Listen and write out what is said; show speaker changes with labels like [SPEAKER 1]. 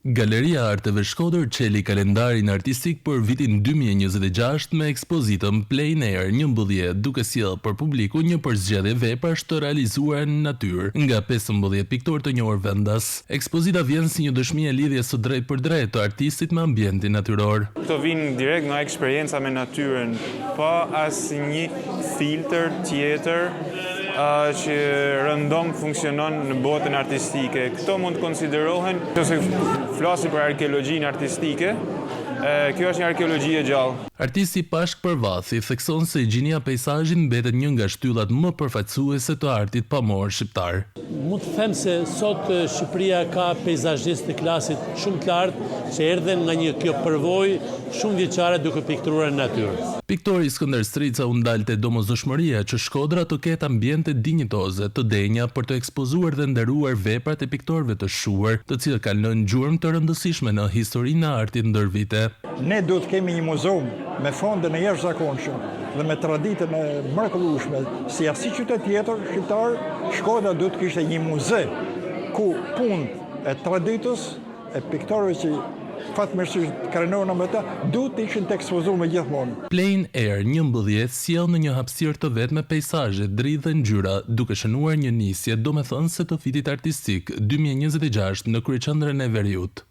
[SPEAKER 1] Galeria Arteve Shkodër çeli kalendarin artistik për vitin 2026 me ekspozitën Plein Air 11, duke sjellë për publiku një përzgjedhje veprash të realizuara në natyrë nga 15 piktorë të njohur vendas. Ekspozita vjen si një dëshmi e lidhjes së drejtë të artistit me ambientin natyror.
[SPEAKER 2] Këto vinë direkt nga eksperjenca me natyrën, pa asnjë filtr tjetër që rëndom funksionon në botën artistike. Këto mund të konsiderohen, nëse flasim për arkeologjinë artistike, kjo është një arkeologji e gjallë.
[SPEAKER 1] Artisti Pashk Përvathi thekson se gjinia e peizazhit mbetet një nga shtyllat më përfaqësuese të artit pamor shqiptar.
[SPEAKER 3] Mund të them se sot Shqipëria ka peizazhistë të klasit shumë të lartë që erdhen nga një kjo përvojë shumë vjeçare duke piktruar në natyrë.
[SPEAKER 1] Piktori Skënder Strica u ndalte domosdoshmëria që Shkodra të ketë ambiente dinjitoze, të denja për të ekspozuar dhe nderuar veprat e piktorëve të shuar, të cilët kanë lënë gjurmë të rëndësishme në historinë e artit ndër vite.
[SPEAKER 4] Ne duhet kemi një muzeum me fondën e jashtëzakonshëm dhe me traditën e mrekullueshme, si asnjë qytet tjetër shqiptar, Shkodra duhet të kishte një muze ku punë e traditës e piktorëve që fatmirësisht krenuar me ta, duhet të ishin të ekspozuar me gjithmonë.
[SPEAKER 1] Plein Air 11 sjell në një hapësirë të vetë me peizazhe, dritë dhe ngjyra, duke shënuar një nisje domethënëse të fitit artistik 2026 në kryeqendrën e Veriut.